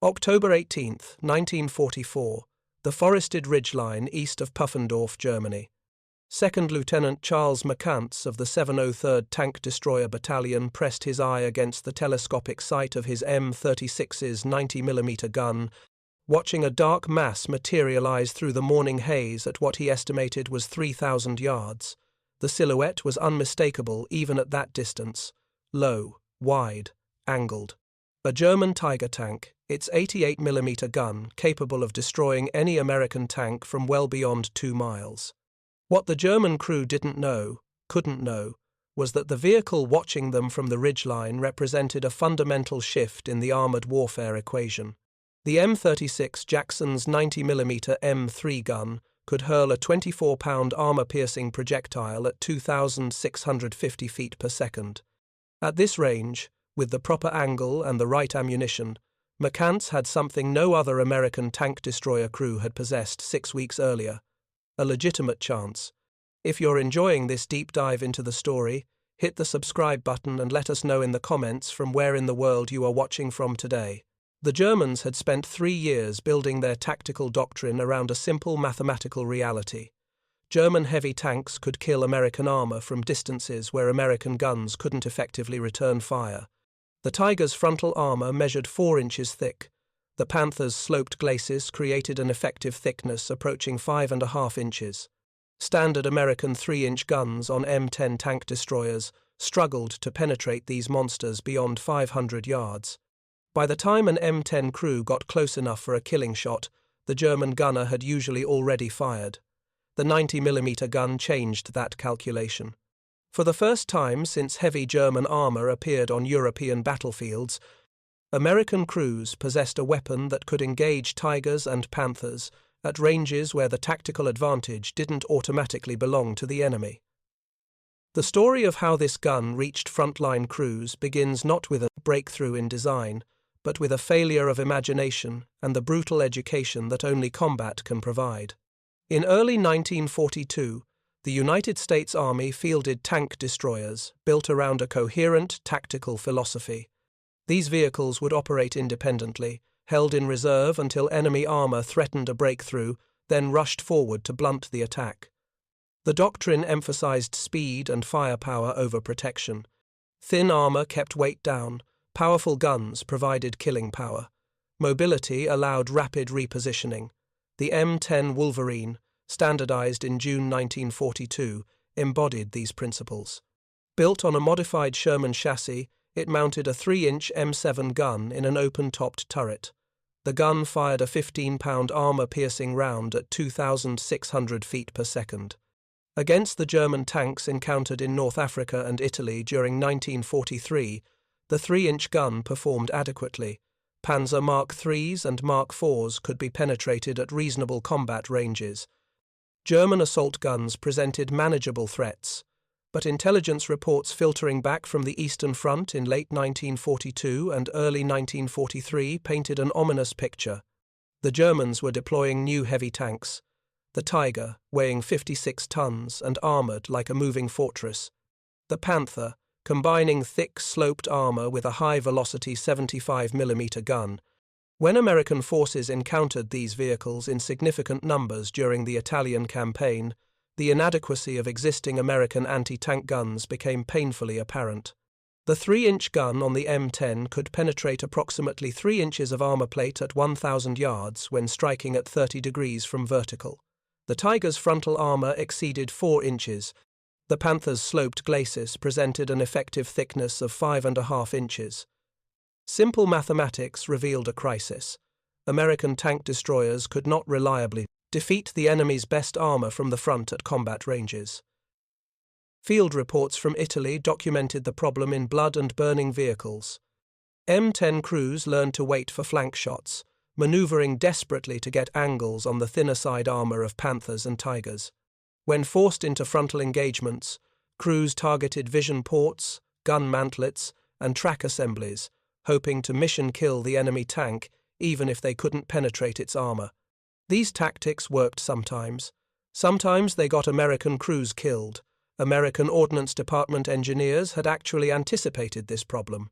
October 18th, 1944, the forested ridgeline east of Puffendorf, Germany. 2nd Lieutenant Charles McCants of the 703rd Tank Destroyer Battalion pressed his eye against the telescopic sight of his M36's 90mm gun, watching a dark mass materialize through the morning haze at what he estimated was 3,000 yards. The silhouette was unmistakable even at that distance: low, wide, angled. A German Tiger tank, its 88mm gun capable of destroying any American tank from well beyond 2 miles. What the German crew couldn't know, was that the vehicle watching them from the ridgeline represented a fundamental shift in the armored warfare equation. The M36 Jackson's 90mm M3 gun could hurl a 24-pound armor-piercing projectile at 2,650 feet per second. At this range, with the proper angle and the right ammunition, McCants had something no other American tank destroyer crew had possessed 6 weeks earlier: a legitimate chance. If you're enjoying this deep dive into the story, hit the subscribe button and let us know in the comments from where in the world you are watching from today. The Germans had spent 3 years building their tactical doctrine around a simple mathematical reality. German heavy tanks could kill American armor from distances where American guns couldn't effectively return fire. The Tiger's frontal armor measured 4 inches thick. The Panther's sloped glacis created an effective thickness approaching 5.5 inches. Standard American 3-inch guns on M10 tank destroyers struggled to penetrate these monsters beyond 500 yards. By the time an M10 crew got close enough for a killing shot, the German gunner had usually already fired. The 90mm gun changed that calculation. For the first time since heavy German armor appeared on European battlefields, American crews possessed a weapon that could engage Tigers and Panthers at ranges where the tactical advantage didn't automatically belong to the enemy. The story of how this gun reached frontline crews begins not with a breakthrough in design, but with a failure of imagination and the brutal education that only combat can provide. In early 1942, the United States Army fielded tank destroyers built around a coherent tactical philosophy. These vehicles would operate independently, held in reserve until enemy armor threatened a breakthrough, then rushed forward to blunt the attack. The doctrine emphasized speed and firepower over protection. Thin armor kept weight down, powerful guns provided killing power. Mobility allowed rapid repositioning. The M10 Wolverine, standardized in June 1942, embodied these principles. Built on a modified Sherman chassis, it mounted a 3-inch M7 gun in an open-topped turret. The gun fired a 15-pound armor-piercing round at 2,600 feet per second. Against the German tanks encountered in North Africa and Italy during 1943, the 3-inch gun performed adequately. Panzer Mark IIIs and Mark IVs could be penetrated at reasonable combat ranges. German assault guns presented manageable threats, but intelligence reports filtering back from the Eastern Front in late 1942 and early 1943 painted an ominous picture. The Germans were deploying new heavy tanks: the Tiger, weighing 56 tons and armored like a moving fortress; the Panther, combining thick, sloped armor with a high-velocity 75mm gun. When American forces encountered these vehicles in significant numbers during the Italian campaign, the inadequacy of existing American anti-tank guns became painfully apparent. The 3-inch gun on the M10 could penetrate approximately 3 inches of armor plate at 1,000 yards when striking at 30 degrees from vertical. The Tiger's frontal armor exceeded 4 inches. The Panther's sloped glacis presented an effective thickness of 5.5 inches. Simple mathematics revealed a crisis. American tank destroyers could not reliably defeat the enemy's best armor from the front at combat ranges. Field reports from Italy documented the problem in blood and burning vehicles. M10 crews learned to wait for flank shots, maneuvering desperately to get angles on the thinner side armor of Panthers and Tigers. When forced into frontal engagements, crews targeted vision ports, gun mantlets, and track assemblies, hoping to mission-kill the enemy tank even if they couldn't penetrate its armor. These tactics worked sometimes. Sometimes they got American crews killed. American Ordnance Department engineers had actually anticipated this problem.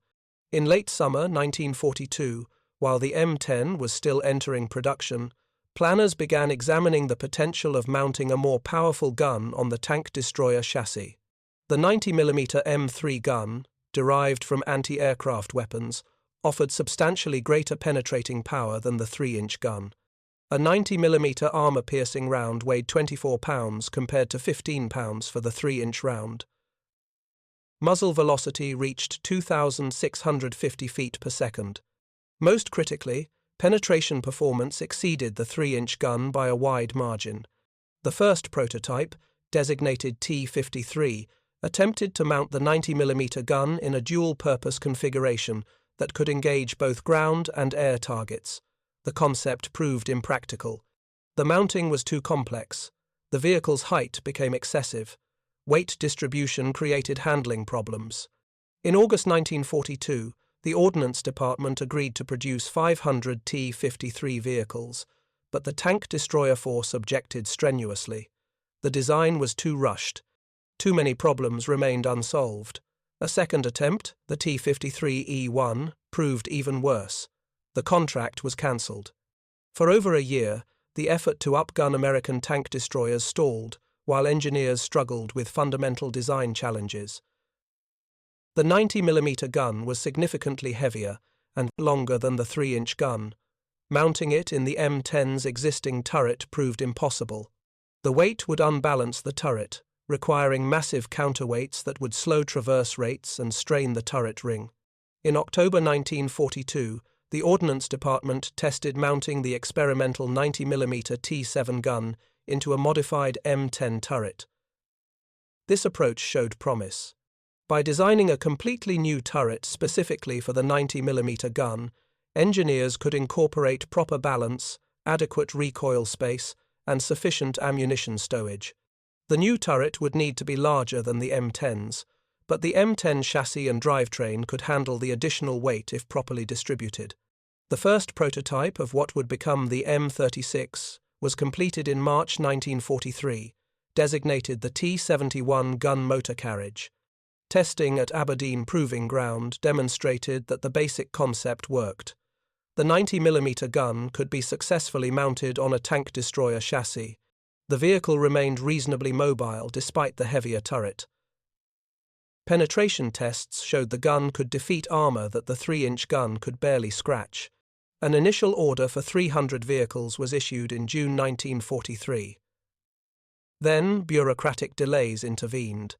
In late summer 1942, While the M10 was still entering production, planners began examining the potential of mounting a more powerful gun on the tank destroyer chassis. The 90mm M3 gun, derived from anti-aircraft weapons, offered substantially greater penetrating power than the 3-inch gun. A 90mm armor-piercing round weighed 24 pounds compared to 15 pounds for the 3-inch round. Muzzle velocity reached 2,650 feet per second. Most critically, penetration performance exceeded the 3-inch gun by a wide margin. The first prototype, designated T-53, attempted to mount the 90mm gun in a dual-purpose configuration that could engage both ground and air targets. The concept proved impractical. The mounting was too complex. The vehicle's height became excessive. Weight distribution created handling problems. In August 1942, the Ordnance Department agreed to produce 500 T-53 vehicles, but the Tank Destroyer Force objected strenuously. The design was too rushed. Too many problems remained unsolved. A second attempt, the T-53E1, proved even worse. The contract was cancelled. For over a year, the effort to upgun American tank destroyers stalled, while engineers struggled with fundamental design challenges. The 90mm gun was significantly heavier and longer than the 3-inch gun. Mounting it in the M10's existing turret proved impossible. The weight would unbalance the turret, requiring massive counterweights that would slow traverse rates and strain the turret ring. In October 1942, the Ordnance Department tested mounting the experimental 90mm T7 gun into a modified M10 turret. This approach showed promise. By designing a completely new turret specifically for the 90mm gun, engineers could incorporate proper balance, adequate recoil space, and sufficient ammunition stowage. The new turret would need to be larger than the M10's, but the M10 chassis and drivetrain could handle the additional weight if properly distributed. The first prototype of what would become the M36 was completed in March 1943, designated the T-71 gun motor carriage. Testing at Aberdeen Proving Ground demonstrated that the basic concept worked. The 90mm gun could be successfully mounted on a tank destroyer chassis. The vehicle remained reasonably mobile despite the heavier turret. Penetration tests showed the gun could defeat armor that the 3-inch gun could barely scratch. An initial order for 300 vehicles was issued in June 1943. Then, bureaucratic delays intervened.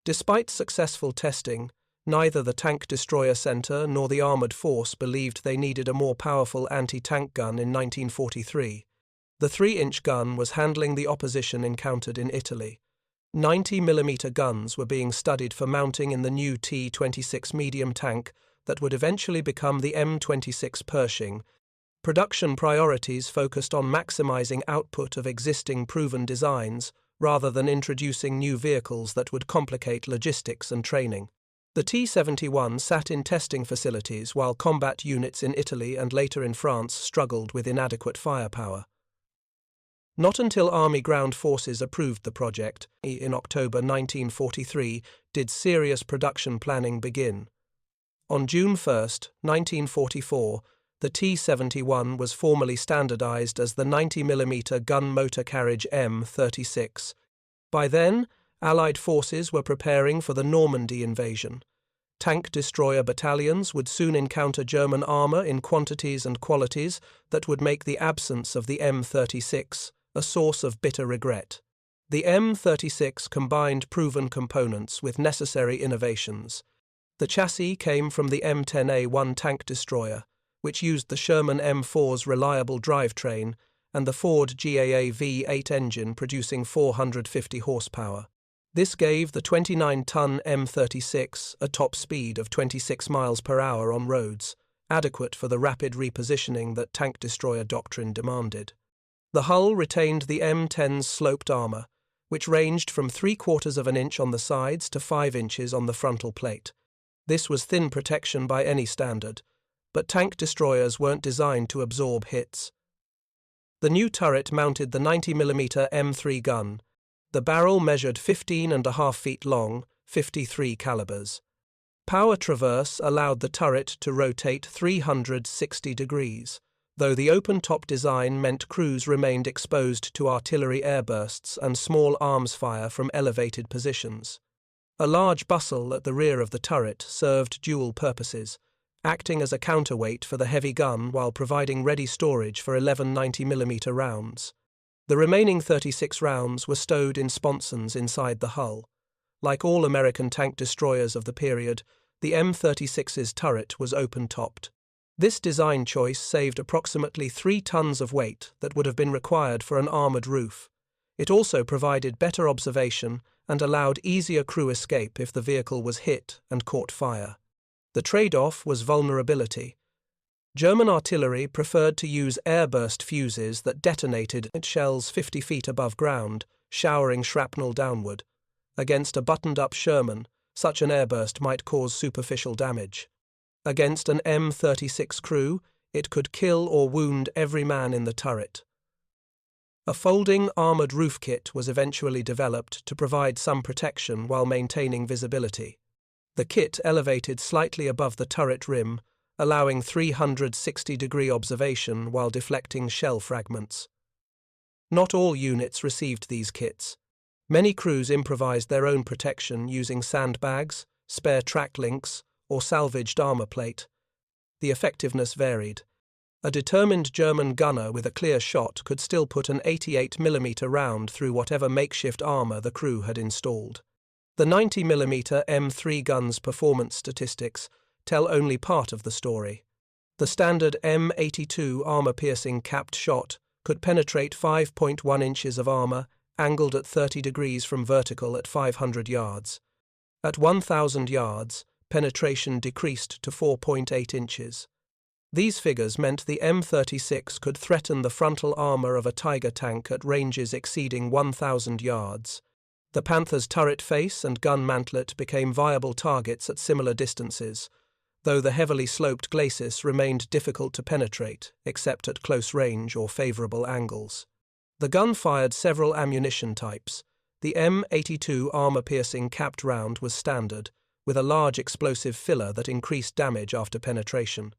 Despite successful testing, neither the Tank Destroyer Center nor the Armored Force believed they needed a more powerful anti-tank gun in 1943. The 3-inch gun was handling the opposition encountered in Italy. 90mm guns were being studied for mounting in the new T-26 medium tank that would eventually become the M26 Pershing. Production priorities focused on maximizing output of existing proven designs rather than introducing new vehicles that would complicate logistics and training. The T-71 sat in testing facilities while combat units in Italy and later in France struggled with inadequate firepower. Not until Army Ground Forces approved the project, in October 1943, did serious production planning begin. On June 1, 1944, the T-71 was formally standardized as the 90mm gun motor carriage M36. By then, Allied forces were preparing for the Normandy invasion. Tank Destroyer battalions would soon encounter German armor in quantities and qualities that would make the absence of the M36 a source of bitter regret. The M36 combined proven components with necessary innovations. The chassis came from the M10A1 tank destroyer, which used the Sherman M4's reliable drivetrain and the Ford GAA V8 engine producing 450 horsepower. This gave the 29-ton M36 a top speed of 26 miles per hour on roads, adequate for the rapid repositioning that tank destroyer doctrine demanded. The hull retained the M10's sloped armor, which ranged from 3/4 of an inch on the sides to 5 inches on the frontal plate. This was thin protection by any standard, but tank destroyers weren't designed to absorb hits. The new turret mounted the 90mm M3 gun. The barrel measured 15.5 feet long, 53 calibers. Power traverse allowed the turret to rotate 360 degrees, though the open-top design meant crews remained exposed to artillery airbursts and small arms fire from elevated positions. A large bustle at the rear of the turret served dual purposes, acting as a counterweight for the heavy gun while providing ready storage for 11 90mm rounds. The remaining 36 rounds were stowed in sponsons inside the hull. Like all American tank destroyers of the period, the M36's turret was open-topped. This design choice saved approximately 3 tons of weight that would have been required for an armoured roof. It also provided better observation and allowed easier crew escape if the vehicle was hit and caught fire. The trade-off was vulnerability. German artillery preferred to use airburst fuses that detonated at shells 50 feet above ground, showering shrapnel downward. Against a buttoned-up Sherman, such an airburst might cause superficial damage. Against an M36 crew, it could kill or wound every man in the turret. A folding armoured roof kit was eventually developed to provide some protection while maintaining visibility. The kit elevated slightly above the turret rim, allowing 360-degree observation while deflecting shell fragments. Not all units received these kits. Many crews improvised their own protection using sandbags, spare track links, or salvaged armour plate. The effectiveness varied. A determined German gunner with a clear shot could still put an 88mm round through whatever makeshift armour the crew had installed. The 90mm M3 gun's performance statistics tell only part of the story. The standard M82 armour-piercing capped shot could penetrate 5.1 inches of armour, angled at 30 degrees from vertical at 500 yards. At 1,000 yards, penetration decreased to 4.8 inches. These figures meant the M36 could threaten the frontal armour of a Tiger tank at ranges exceeding 1,000 yards. The Panther's turret face and gun mantlet became viable targets at similar distances, though the heavily sloped glacis remained difficult to penetrate, except at close range or favourable angles. The gun fired several ammunition types. The M82 armour-piercing capped round was standard, with a large explosive filler that increased damage after penetration.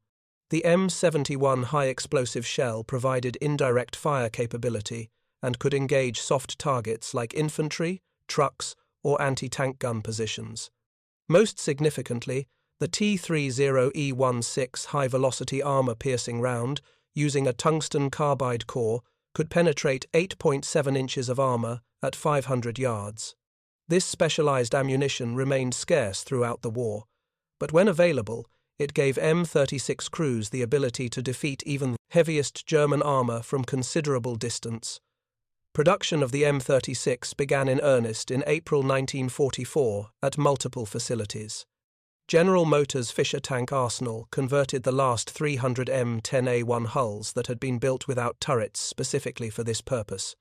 The M71 high-explosive shell provided indirect fire capability and could engage soft targets like infantry, trucks, or anti-tank gun positions. Most significantly, the T30E16 high-velocity armour-piercing round, using a tungsten carbide core, could penetrate 8.7 inches of armour at 500 yards. This specialised ammunition remained scarce throughout the war, but when available, it gave M36 crews the ability to defeat even the heaviest German armour from considerable distance. Production of the M36 began in earnest in April 1944 at multiple facilities. General Motors Fisher Tank Arsenal converted the last 300 M10A1 hulls that had been built without turrets specifically for this purpose.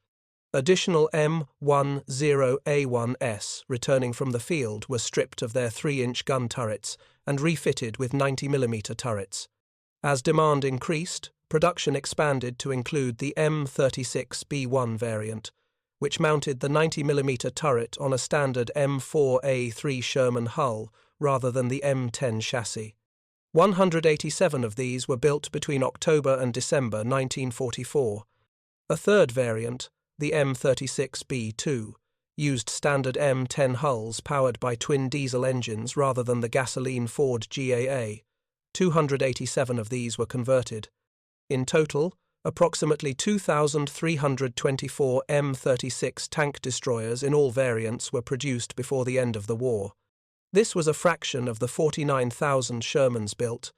Additional M10A1s returning from the field were stripped of their 3-inch gun turrets and refitted with 90mm turrets. As demand increased, production expanded to include the M36B1 variant, which mounted the 90mm turret on a standard M4A3 Sherman hull rather than the M10 chassis. 187 of these were built between October and December 1944. A third variant, the M36B2, used standard M10 hulls powered by twin diesel engines rather than the gasoline Ford GAA. 287 of these were converted. In total, approximately 2,324 M36 tank destroyers in all variants were produced before the end of the war. This was a fraction of the 49,000 Shermans built,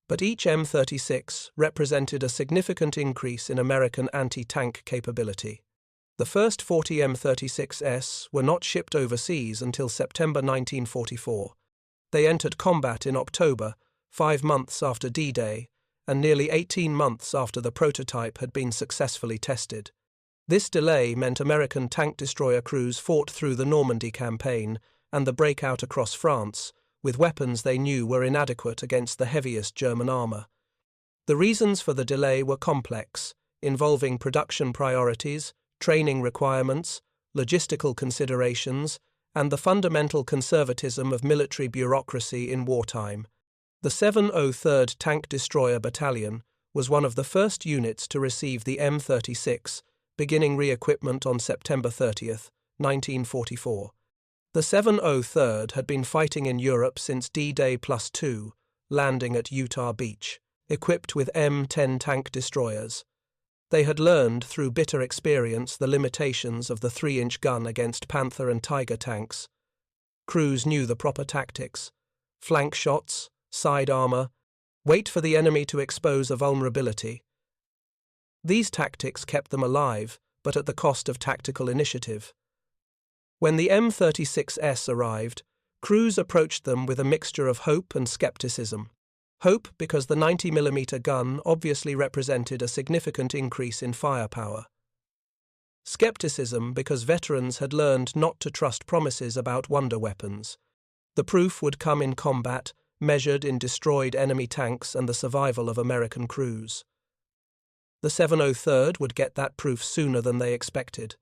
but each M36 represented a significant increase in American anti-tank capability. The first 40 M36s were not shipped overseas until September 1944. They entered combat in October, 5 months after D-Day, and nearly 18 months after the prototype had been successfully tested. This delay meant American tank destroyer crews fought through the Normandy campaign and the breakout across France, with weapons they knew were inadequate against the heaviest German armour. The reasons for the delay were complex, involving production priorities, training requirements, logistical considerations, and the fundamental conservatism of military bureaucracy in wartime. The 703rd Tank Destroyer Battalion was one of the first units to receive the M36, beginning re-equipment on September 30, 1944. The 703rd had been fighting in Europe since D-Day +2, landing at Utah Beach, equipped with M10 tank destroyers. They had learned through bitter experience the limitations of the 3-inch gun against Panther and Tiger tanks. Crews knew the proper tactics: flank shots, side armor, wait for the enemy to expose a vulnerability. These tactics kept them alive, but at the cost of tactical initiative. When the M36s arrived, crews approached them with a mixture of hope and skepticism. Hope because the 90mm gun obviously represented a significant increase in firepower. Skepticism because veterans had learned not to trust promises about wonder weapons. The proof would come in combat, measured in destroyed enemy tanks and the survival of American crews. The 703rd would get that proof sooner than they expected.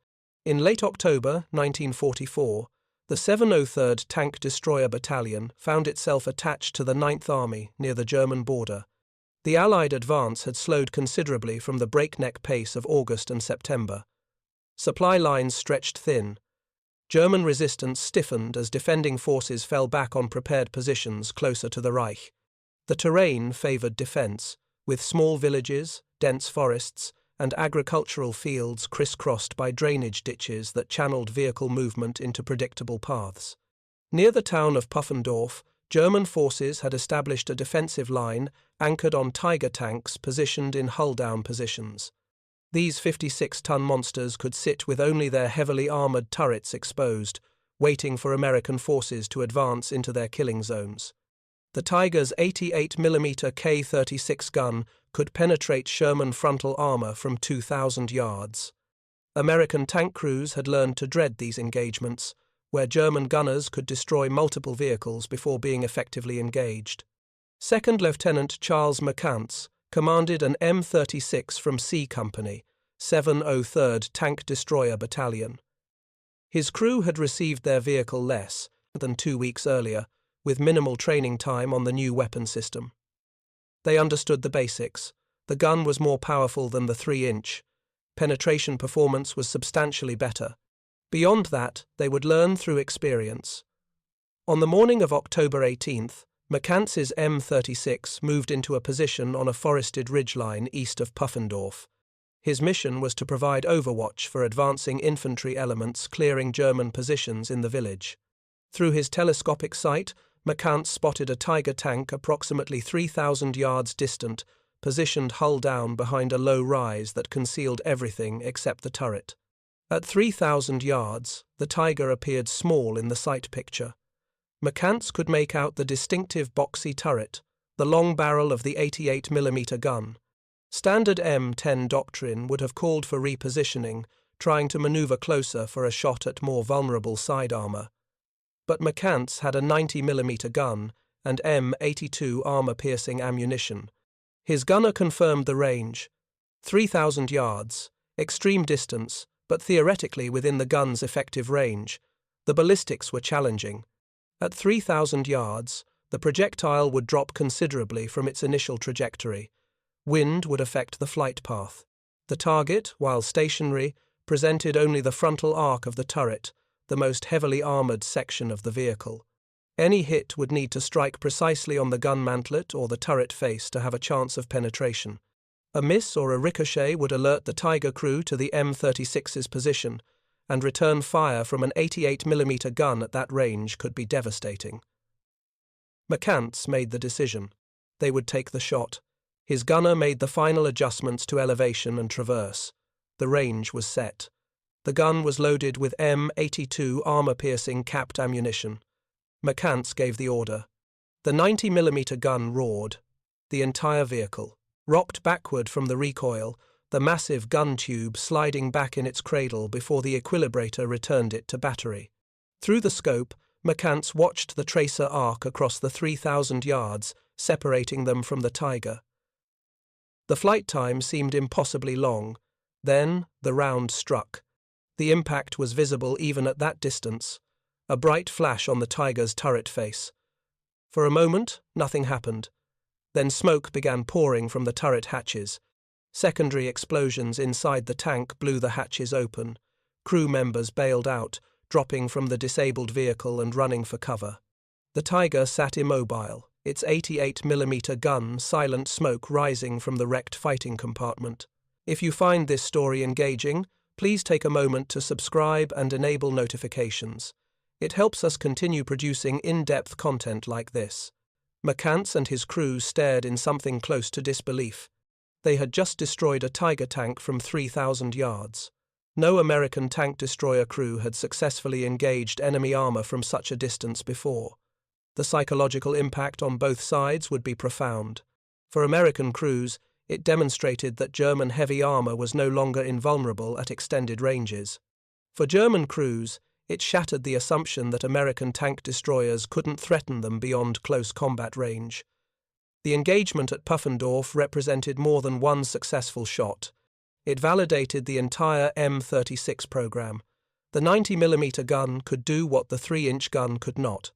In late October 1944, the 703rd Tank Destroyer Battalion found itself attached to the 9th Army near the German border. The Allied advance had slowed considerably from the breakneck pace of August and September. Supply lines stretched thin. German resistance stiffened as defending forces fell back on prepared positions closer to the Reich. The terrain favored defense, with small villages, dense forests, and agricultural fields crisscrossed by drainage ditches that channeled vehicle movement into predictable paths. Near the town of Puffendorf, German forces had established a defensive line anchored on Tiger tanks positioned in hull-down positions. These 56-ton monsters could sit with only their heavily armored turrets exposed, waiting for American forces to advance into their killing zones. The Tiger's 88mm K-36 gun could penetrate Sherman frontal armor from 2,000 yards. American tank crews had learned to dread these engagements, where German gunners could destroy multiple vehicles before being effectively engaged. 2nd Lieutenant Charles McCants commanded an M36 from C Company, 703rd Tank Destroyer Battalion. His crew had received their vehicle less than 2 weeks earlier, with minimal training time on the new weapon system. They understood the basics. The gun was more powerful than the 3-inch. Penetration performance was substantially better. Beyond that, they would learn through experience. On the morning of October 18th, McCants's M36 moved into a position on a forested ridgeline east of Puffendorf. His mission was to provide overwatch for advancing infantry elements clearing German positions in the village. Through his telescopic sight, McCants spotted a Tiger tank approximately 3,000 yards distant, positioned hull down behind a low rise that concealed everything except the turret. At 3,000 yards, the Tiger appeared small in the sight picture. McCants could make out the distinctive boxy turret, the long barrel of the 88mm gun. Standard M10 doctrine would have called for repositioning, trying to maneuver closer for a shot at more vulnerable side armor. But McCants had a 90mm gun and M82 armor-piercing ammunition. His gunner confirmed the range: 3,000 yards, extreme distance, but theoretically within the gun's effective range. The ballistics were challenging. At 3,000 yards, the projectile would drop considerably from its initial trajectory. Wind would affect the flight path. The target, while stationary, presented only the frontal arc of the turret, the most heavily armoured section of the vehicle. Any hit would need to strike precisely on the gun mantlet or the turret face to have a chance of penetration. A miss or a ricochet would alert the Tiger crew to the M36's position, and return fire from an 88mm gun at that range could be devastating. McCants made the decision. They would take the shot. His gunner made the final adjustments to elevation and traverse. The range was set. The gun was loaded with M82 armor-piercing capped ammunition. McCants gave the order. The 90mm gun roared. The entire vehicle rocked backward from the recoil, the massive gun tube sliding back in its cradle before the equilibrator returned it to battery. Through the scope, McCants watched the tracer arc across the 3,000 yards, separating them from the Tiger. The flight time seemed impossibly long. Then the round struck. The impact was visible even at that distance. a bright flash on the Tiger's turret face. For a moment, nothing happened. Then smoke began pouring from the turret hatches. Secondary explosions inside the tank blew the hatches open. Crew members bailed out, dropping from the disabled vehicle and running for cover. The Tiger sat immobile, its 88mm gun silent smoke rising from the wrecked fighting compartment. If you find this story engaging, please take a moment to subscribe and enable notifications. It helps us continue producing in-depth content like this. McCants and his crew stared in something close to disbelief. They had just destroyed a Tiger tank from 3,000 yards. No American tank destroyer crew had successfully engaged enemy armor from such a distance before. The psychological impact on both sides would be profound. For American crews, it demonstrated that German heavy armor was no longer invulnerable at extended ranges. For German crews, it shattered the assumption that American tank destroyers couldn't threaten them beyond close combat range. The engagement at Puffendorf represented more than one successful shot. It validated the entire M36 program. The 90mm gun could do what the 3-inch gun could not.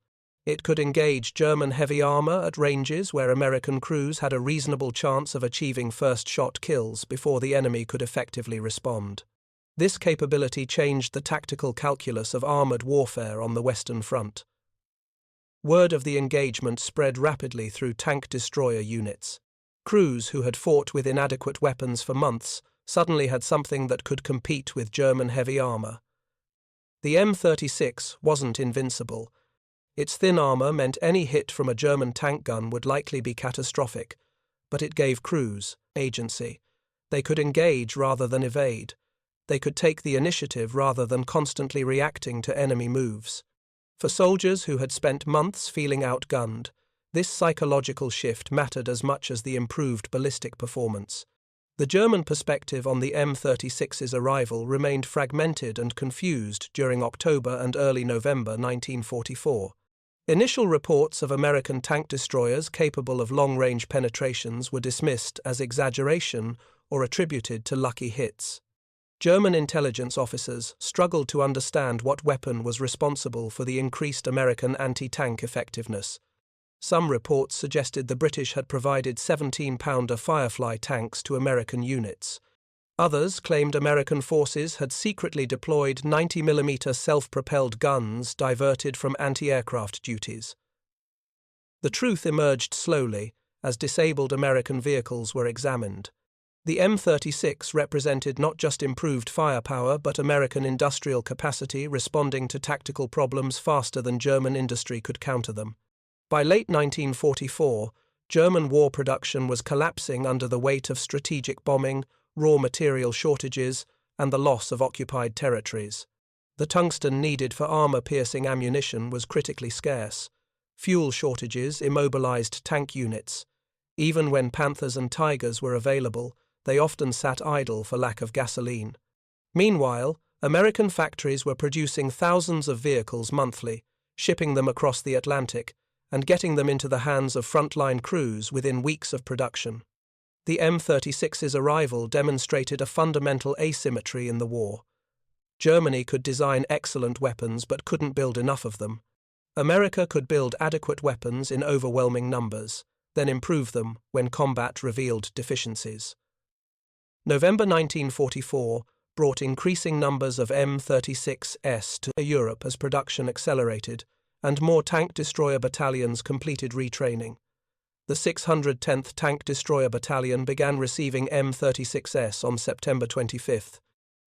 It could engage German heavy armor at ranges where American crews had a reasonable chance of achieving first-shot kills before the enemy could effectively respond. This capability changed the tactical calculus of armored warfare on the Western Front. Word of the engagement spread rapidly through tank destroyer units. Crews who had fought with inadequate weapons for months suddenly had something that could compete with German heavy armor. The M36 wasn't invincible. Its thin armor meant any hit from a German tank gun would likely be catastrophic, but it gave crews agency. They could engage rather than evade. They could take the initiative rather than constantly reacting to enemy moves. For soldiers who had spent months feeling outgunned, this psychological shift mattered as much as the improved ballistic performance. The German perspective on the M36's arrival remained fragmented and confused during October and early November 1944. Initial reports of American tank destroyers capable of long-range penetrations were dismissed as exaggeration or attributed to lucky hits. German intelligence officers struggled to understand what weapon was responsible for the increased American anti-tank effectiveness. Some reports suggested the British had provided 17-pounder Firefly tanks to American units. Others claimed American forces had secretly deployed 90mm self-propelled guns diverted from anti-aircraft duties. The truth emerged slowly as disabled American vehicles were examined. The M36 represented not just improved firepower but American industrial capacity responding to tactical problems faster than German industry could counter them. By late 1944, German war production was collapsing under the weight of strategic bombing, raw material shortages, and the loss of occupied territories. The tungsten needed for armor-piercing ammunition was critically scarce. Fuel shortages immobilized tank units. Even when Panthers and Tigers were available, they often sat idle for lack of gasoline. Meanwhile, American factories were producing thousands of vehicles monthly, shipping them across the Atlantic, and getting them into the hands of frontline crews within weeks of production. The M36's arrival demonstrated a fundamental asymmetry in the war. Germany could design excellent weapons but couldn't build enough of them. America could build adequate weapons in overwhelming numbers, then improve them when combat revealed deficiencies. November 1944 brought increasing numbers of M36s to Europe as production accelerated, and more tank destroyer battalions completed retraining. The 610th Tank Destroyer Battalion began receiving M36s on September 25.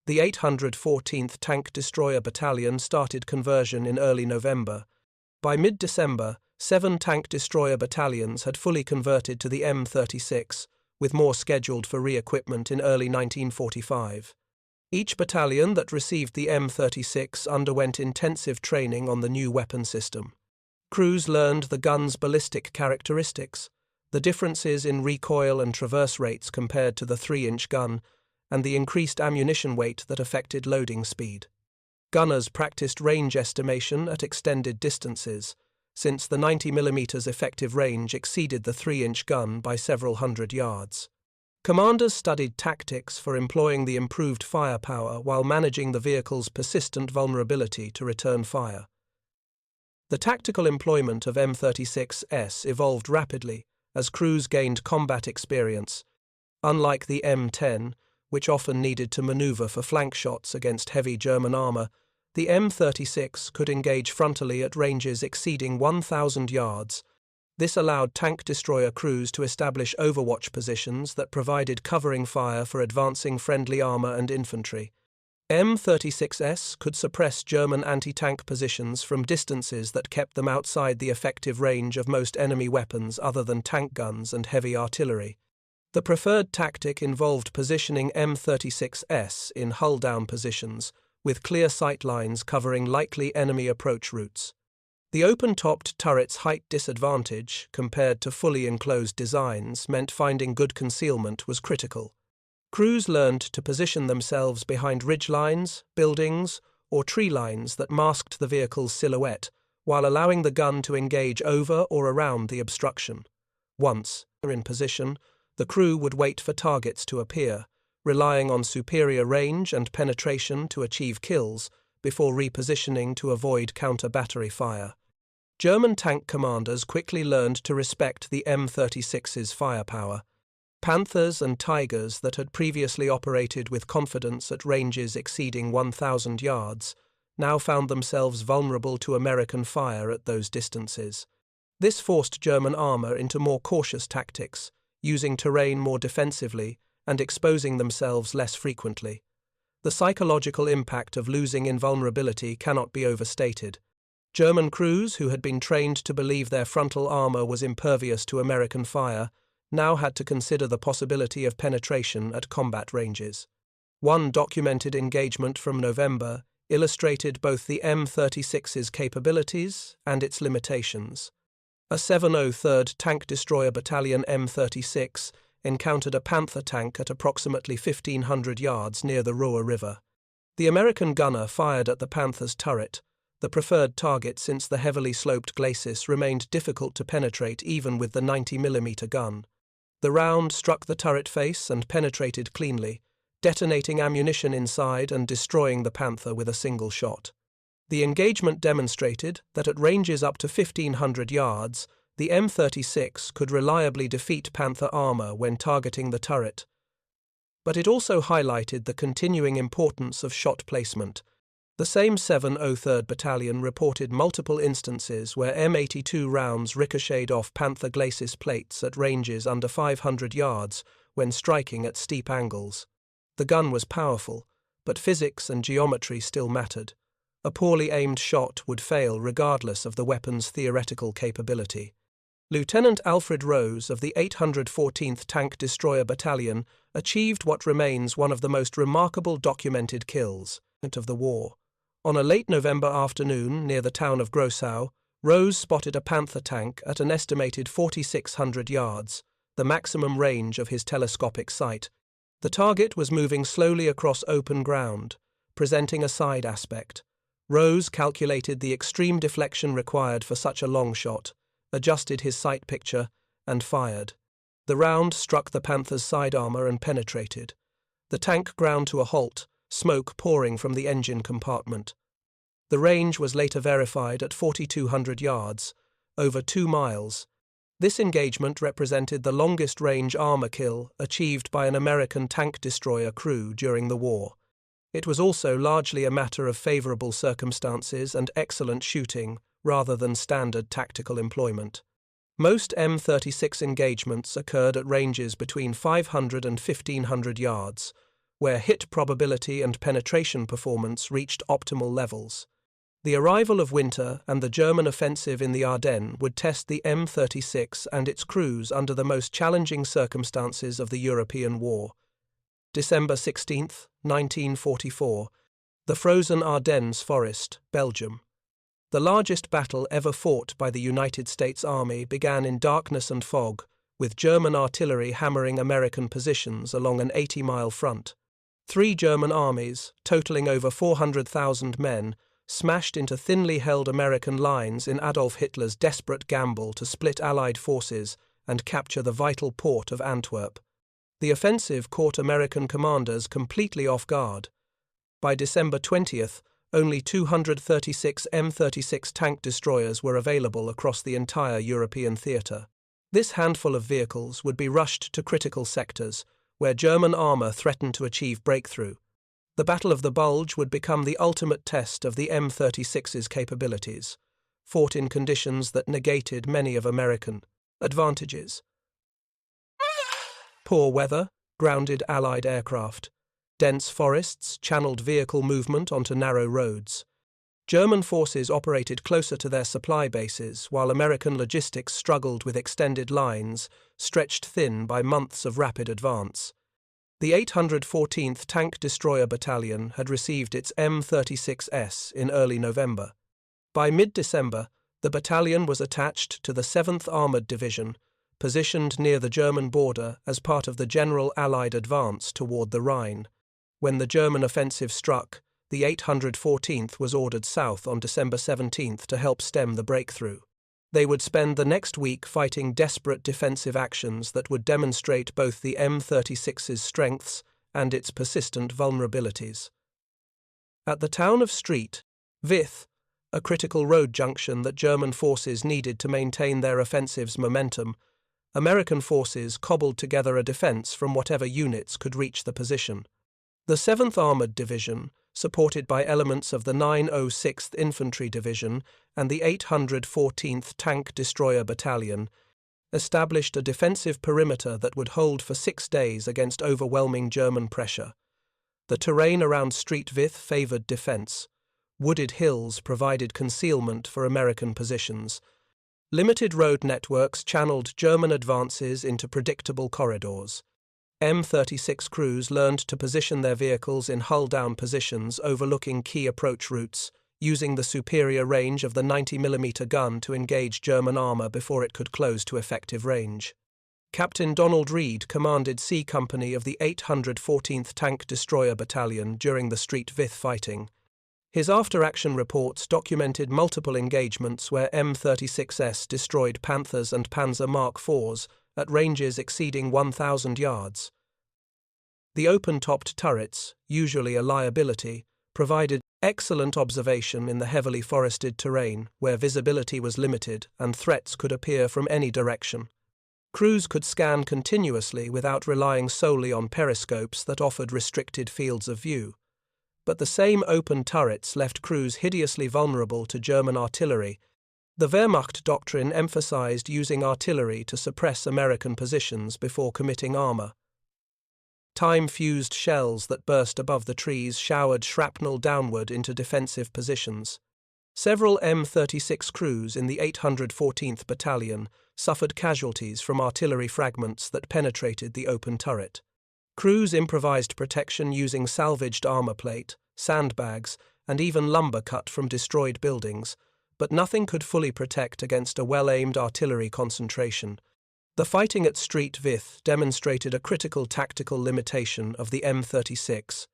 The 814th Tank Destroyer Battalion started conversion in early November. By mid-December, 7 tank destroyer battalions had fully converted to the M36, with more scheduled for re-equipment in early 1945. Each battalion that received the M36 underwent intensive training on the new weapon system. Crews learned the gun's ballistic characteristics, the differences in recoil and traverse rates compared to the 3-inch gun, and the increased ammunition weight that affected loading speed. Gunners practiced range estimation at extended distances, since the 90mm effective range exceeded the 3-inch gun by several hundred yards. Commanders studied tactics for employing the improved firepower while managing the vehicle's persistent vulnerability to return fire. The tactical employment of M36s evolved rapidly as crews gained combat experience. Unlike the M10, which often needed to maneuver for flank shots against heavy German armor, the M36 could engage frontally at ranges exceeding 1,000 yards. This allowed tank destroyer crews to establish overwatch positions that provided covering fire for advancing friendly armor and infantry. M36s could suppress German anti-tank positions from distances that kept them outside the effective range of most enemy weapons other than tank guns and heavy artillery. The preferred tactic involved positioning M36s in hull-down positions, with clear sight lines covering likely enemy approach routes. The open-topped turret's height disadvantage, compared to fully enclosed designs, meant finding good concealment was critical. Crews learned to position themselves behind ridgelines, buildings, or tree lines that masked the vehicle's silhouette, while allowing the gun to engage over or around the obstruction. Once in position, the crew would wait for targets to appear, relying on superior range and penetration to achieve kills before repositioning to avoid counter-battery fire. German tank commanders quickly learned to respect the M36's firepower. Panthers and Tigers that had previously operated with confidence at ranges exceeding 1,000 yards now found themselves vulnerable to American fire at those distances. This forced German armor into more cautious tactics, using terrain more defensively and exposing themselves less frequently. The psychological impact of losing invulnerability cannot be overstated. German crews, who had been trained to believe their frontal armor was impervious to American fire, now had to consider the possibility of penetration at combat ranges. One documented engagement from November illustrated both the M36's capabilities and its limitations. A 703rd Tank Destroyer Battalion M36 encountered a Panther tank at approximately 1,500 yards near the Ruhr River. The American gunner fired at the Panther's turret. The preferred target, since the heavily sloped glacis remained difficult to penetrate even with the 90mm gun. The round struck the turret face and penetrated cleanly, detonating ammunition inside and destroying the Panther with a single shot. The engagement demonstrated that at ranges up to 1,500 yards, the M36 could reliably defeat Panther armor when targeting the turret. But it also highlighted the continuing importance of shot placement. The same 703rd Battalion reported multiple instances where M82 rounds ricocheted off Panther glacis plates at ranges under 500 yards when striking at steep angles. The gun was powerful, but physics and geometry still mattered. A poorly aimed shot would fail regardless of the weapon's theoretical capability. Lieutenant Alfred Rose of the 814th Tank Destroyer Battalion achieved what remains one of the most remarkable documented kills of the war. On a late November afternoon near the town of Grossau, Rose spotted a Panther tank at an estimated 4,600 yards, the maximum range of his telescopic sight. The target was moving slowly across open ground, presenting a side aspect. Rose calculated the extreme deflection required for such a long shot, adjusted his sight picture, and fired. The round struck the Panther's side armor and penetrated. The tank ground to a halt, smoke pouring from the engine compartment. The range was later verified at 4,200 yards, over 2 miles. This engagement represented the longest-range armor kill achieved by an American tank destroyer crew during the war. It was also largely a matter of favorable circumstances and excellent shooting rather than standard tactical employment. Most M36 engagements occurred at ranges between 500 and 1,500 yards, where hit probability and penetration performance reached optimal levels. The arrival of winter and the German offensive in the Ardennes would test the M36 and its crews under the most challenging circumstances of the European War. December 16, 1944, the frozen Ardennes forest, Belgium. The largest battle ever fought by the United States Army began in darkness and fog, with German artillery hammering American positions along an 80-mile front. 3 German armies, totaling over 400,000 men, smashed into thinly held American lines in Adolf Hitler's desperate gamble to split Allied forces and capture the vital port of Antwerp. The offensive caught American commanders completely off guard. By December 20th, only 236 M36 tank destroyers were available across the entire European theatre. This handful of vehicles would be rushed to critical sectors, where German armour threatened to achieve breakthrough. The Battle of the Bulge would become the ultimate test of the M36's capabilities, fought in conditions that negated many of American advantages. Poor weather, grounded Allied aircraft, dense forests channeled vehicle movement onto narrow roads. German forces operated closer to their supply bases, while American logistics struggled with extended lines, stretched thin by months of rapid advance. The 814th Tank Destroyer Battalion had received its M36S in early November. By mid-December, the battalion was attached to the 7th Armoured Division, positioned near the German border as part of the general Allied advance toward the Rhine. When the German offensive struck, the 814th was ordered south on December 17th to help stem the breakthrough. They would spend the next week fighting desperate defensive actions that would demonstrate both the M36's strengths and its persistent vulnerabilities. At the town of Street, Vith, a critical road junction that German forces needed to maintain their offensive's momentum, American forces cobbled together a defense from whatever units could reach the position. The 7th Armored Division, supported by elements of the 906th Infantry Division and the 814th Tank Destroyer Battalion, established a defensive perimeter that would hold for 6 days against overwhelming German pressure. The terrain around Street Vith favoured defence. Wooded hills provided concealment for American positions. Limited road networks channeled German advances into predictable corridors. M36 crews learned to position their vehicles in hull-down positions overlooking key approach routes, using the superior range of the 90mm gun to engage German armour before it could close to effective range. Captain Donald Reed commanded C Company of the 814th Tank Destroyer Battalion during the Street Vith fighting. His after-action reports documented multiple engagements where M36S destroyed Panthers and Panzer Mark IVs at ranges exceeding 1,000 yards. The open-topped turrets, usually a liability, provided excellent observation in the heavily forested terrain where visibility was limited and threats could appear from any direction. Crews could scan continuously without relying solely on periscopes that offered restricted fields of view. But the same open turrets left crews hideously vulnerable to German artillery. The Wehrmacht doctrine emphasized using artillery to suppress American positions before committing armor. Time-fused shells that burst above the trees showered shrapnel downward into defensive positions. Several M36 crews in the 814th Battalion suffered casualties from artillery fragments that penetrated the open turret. Crews improvised protection using salvaged armor plate, sandbags, and even lumber cut from destroyed buildings, but nothing could fully protect against a well-aimed artillery concentration. The fighting at Street Vith demonstrated a critical tactical limitation of the M36.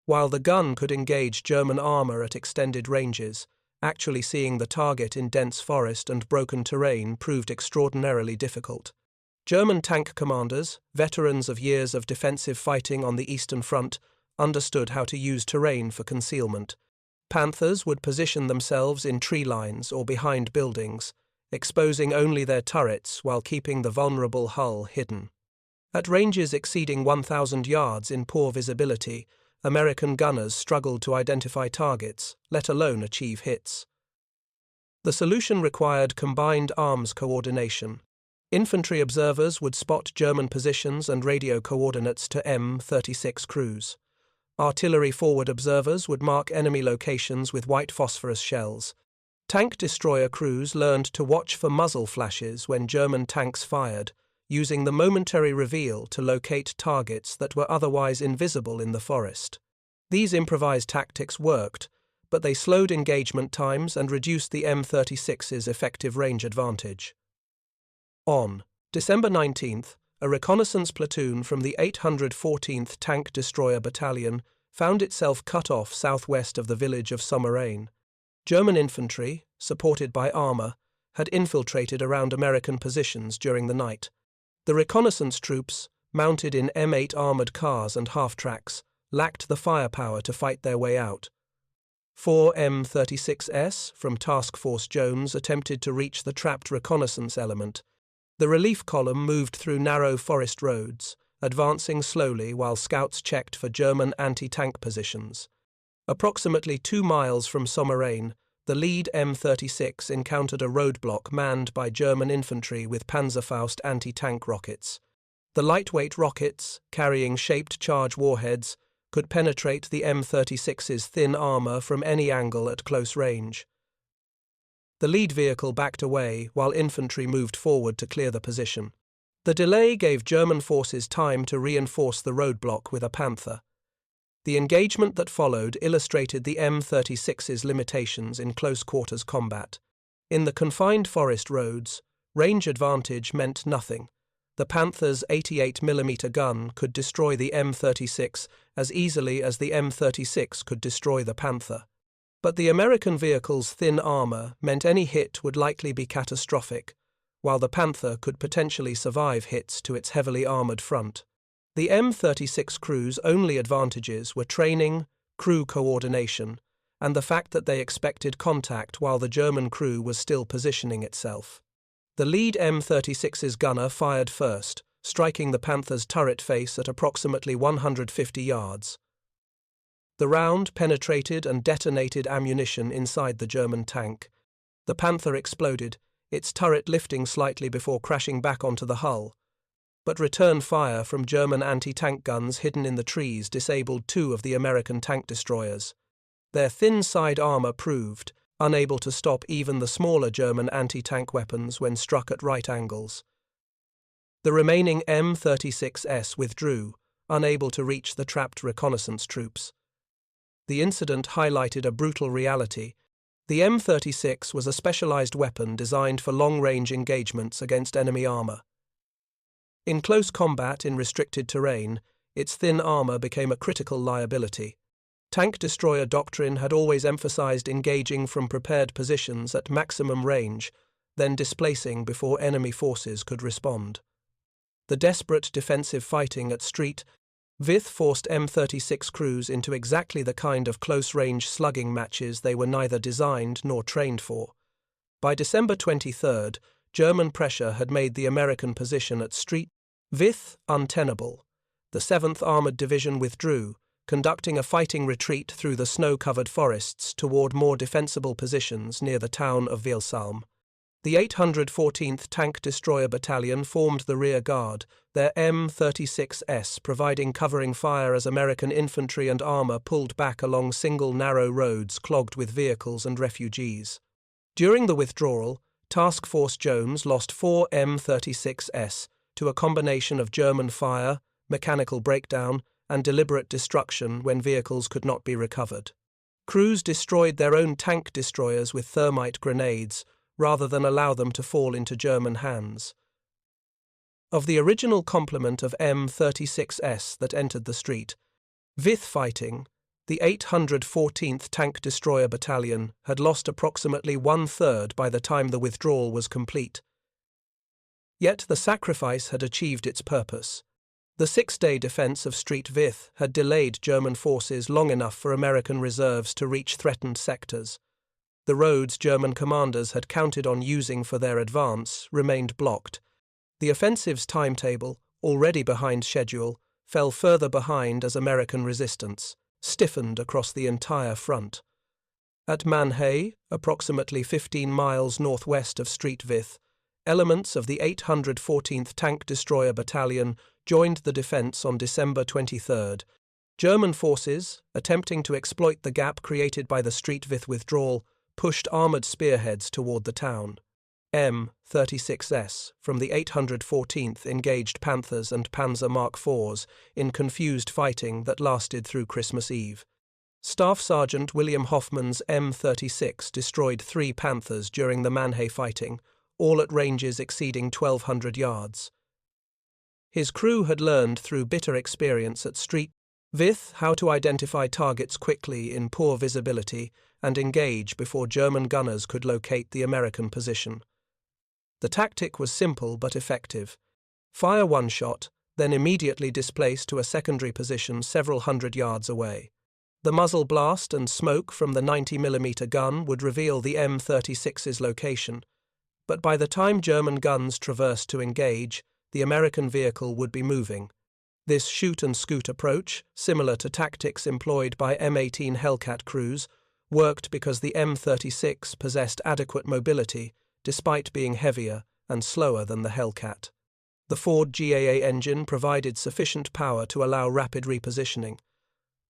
While the gun could engage German armour at extended ranges, actually seeing the target in dense forest and broken terrain proved extraordinarily difficult. German tank commanders, veterans of years of defensive fighting on the Eastern Front, understood how to use terrain for concealment. Panthers would position themselves in tree lines or behind buildings, exposing only their turrets while keeping the vulnerable hull hidden. At ranges exceeding 1,000 yards in poor visibility, American gunners struggled to identify targets, let alone achieve hits. The solution required combined arms coordination. Infantry observers would spot German positions and radio coordinates to M36 crews. Artillery forward observers would mark enemy locations with white phosphorus shells. Tank destroyer crews learned to watch for muzzle flashes when German tanks fired, using the momentary reveal to locate targets that were otherwise invisible in the forest. These improvised tactics worked, but they slowed engagement times and reduced the M36's effective range advantage. On December 19th, a reconnaissance platoon from the 814th Tank Destroyer Battalion found itself cut off southwest of the village of Sommerain. German infantry, supported by armour, had infiltrated around American positions during the night. The reconnaissance troops, mounted in M8 armoured cars and half-tracks, lacked the firepower to fight their way out. 4 M36s from Task Force Jones attempted to reach the trapped reconnaissance element. The relief column moved through narrow forest roads, advancing slowly while scouts checked for German anti-tank positions. Approximately 2 miles from Sommerain, the lead M36 encountered a roadblock manned by German infantry with Panzerfaust anti-tank rockets. The lightweight rockets, carrying shaped charge warheads, could penetrate the M36's thin armor from any angle at close range. The lead vehicle backed away while infantry moved forward to clear the position. The delay gave German forces time to reinforce the roadblock with a Panther. The engagement that followed illustrated the M36's limitations in close-quarters combat. In the confined forest roads, range advantage meant nothing. The Panther's 88mm gun could destroy the M36 as easily as the M36 could destroy the Panther. But the American vehicle's thin armor meant any hit would likely be catastrophic, while the Panther could potentially survive hits to its heavily armored front. The M36 crew's only advantages were training, crew coordination, and the fact that they expected contact while the German crew was still positioning itself. The lead M36's gunner fired first, striking the Panther's turret face at approximately 150 yards. The round penetrated and detonated ammunition inside the German tank. The Panther exploded, its turret lifting slightly before crashing back onto the hull. But return fire from German anti-tank guns hidden in the trees disabled 2 of the American tank destroyers. Their thin side armor proved unable to stop even the smaller German anti-tank weapons when struck at right angles. The remaining M36s withdrew, unable to reach the trapped reconnaissance troops. The incident highlighted a brutal reality. The M36 was a specialized weapon designed for long-range engagements against enemy armor. In close combat in restricted terrain, its thin armor became a critical liability. Tank destroyer doctrine had always emphasized engaging from prepared positions at maximum range, then displacing before enemy forces could respond. The desperate defensive fighting at Street Vith forced M36 crews into exactly the kind of close-range slugging matches they were neither designed nor trained for. By December 23, German pressure had made the American position at Street Vith untenable. The 7th Armored Division withdrew, conducting a fighting retreat through the snow-covered forests toward more defensible positions near the town of Vielsalm. The 814th Tank Destroyer Battalion formed the rear guard, their M36s providing covering fire as American infantry and armor pulled back along single narrow roads clogged with vehicles and refugees. During the withdrawal, Task Force Jones lost 4 M36s to a combination of German fire, mechanical breakdown, and deliberate destruction when vehicles could not be recovered. Crews destroyed their own tank destroyers with thermite grenades, rather than allow them to fall into German hands. Of the original complement of M36s that entered the street, Vith fighting, the 814th Tank Destroyer Battalion had lost approximately 1/3 by the time the withdrawal was complete. Yet the sacrifice had achieved its purpose. The 6-day defense of Street Vith had delayed German forces long enough for American reserves to reach threatened sectors. The roads German commanders had counted on using for their advance remained blocked. The offensive's timetable, already behind schedule, fell further behind as American resistance stiffened across the entire front. At Mannheim, approximately 15 miles northwest of Street Vith, elements of the 814th Tank Destroyer Battalion joined the defense on December 23. German forces, attempting to exploit the gap created by the Street Vith withdrawal, pushed armored spearheads toward the town. M36s from the 814th engaged Panthers and Panzer Mark IVs in confused fighting that lasted through Christmas Eve. Staff Sergeant William Hoffman's M36 destroyed 3 Panthers during the Mannheim fighting, all at ranges exceeding 1,200 yards. His crew had learned through bitter experience at Street Vith how to identify targets quickly in poor visibility and engage before German gunners could locate the American position. The tactic was simple but effective. Fire one shot, then immediately displace to a secondary position several hundred yards away. The muzzle blast and smoke from the 90mm gun would reveal the M36's location, but by the time German guns traversed to engage, the American vehicle would be moving. This shoot-and-scoot approach, similar to tactics employed by M18 Hellcat crews, worked because the M36 possessed adequate mobility despite being heavier and slower than the Hellcat. The Ford GAA engine provided sufficient power to allow rapid repositioning.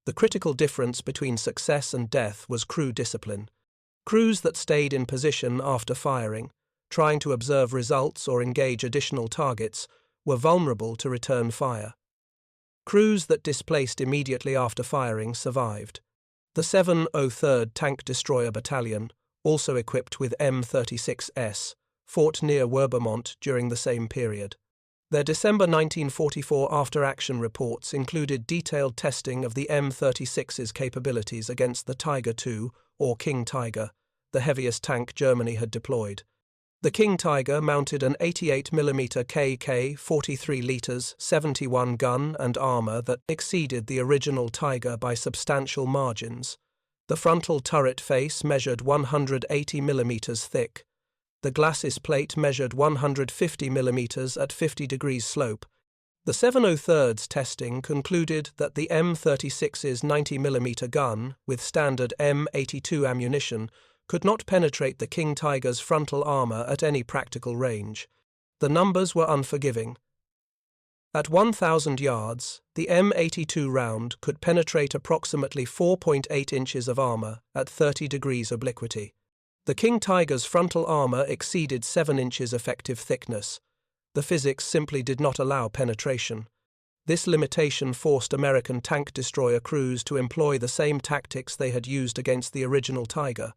The critical difference between success and death was crew discipline. Crews that stayed in position after firing, trying to observe results or engage additional targets, were vulnerable to return fire. Crews that displaced immediately after firing survived. The 703rd Tank Destroyer Battalion, also equipped with M36s, fought near Werbermont during the same period. Their December 1944 after-action reports included detailed testing of the M36's capabilities against the Tiger II, or King Tiger, the heaviest tank Germany had deployed. The King Tiger mounted an 88mm KK 43 litres 71 gun and armour that exceeded the original Tiger by substantial margins. The frontal turret face measured 180mm thick. The glacis plate measured 150mm at 50 degrees slope. The 703rd's testing concluded that the M36's 90mm gun, with standard M82 ammunition, could not penetrate the King Tiger's frontal armour at any practical range. The numbers were unforgiving. At 1,000 yards, the M82 round could penetrate approximately 4.8 inches of armour at 30 degrees obliquity. The King Tiger's frontal armour exceeded 7 inches effective thickness. The physics simply did not allow penetration. This limitation forced American tank destroyer crews to employ the same tactics they had used against the original Tiger: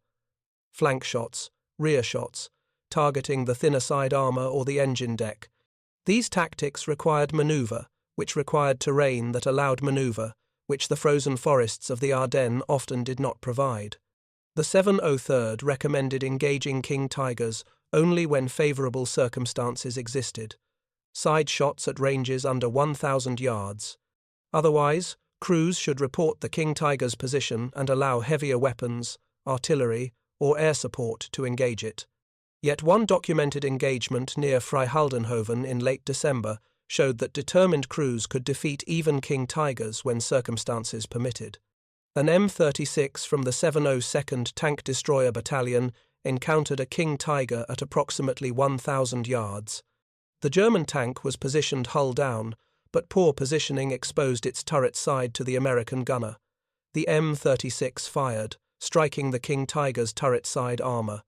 flank shots, rear shots, targeting the thinner side armour or the engine deck. These tactics required manoeuvre, which required terrain that allowed manoeuvre, which the frozen forests of the Ardennes often did not provide. The 703rd recommended engaging King Tigers only when favourable circumstances existed. Side shots at ranges under 1,000 yards. Otherwise, crews should report the King Tiger's position and allow heavier weapons, artillery, or air support to engage it. Yet one documented engagement near Freihaldenhoven in late December showed that determined crews could defeat even King Tigers when circumstances permitted. An M36 from the 702nd Tank Destroyer Battalion encountered a King Tiger at approximately 1,000 yards. The German tank was positioned hull down, but poor positioning exposed its turret side to the American gunner. The M36 fired, striking the King Tiger's turret side armour.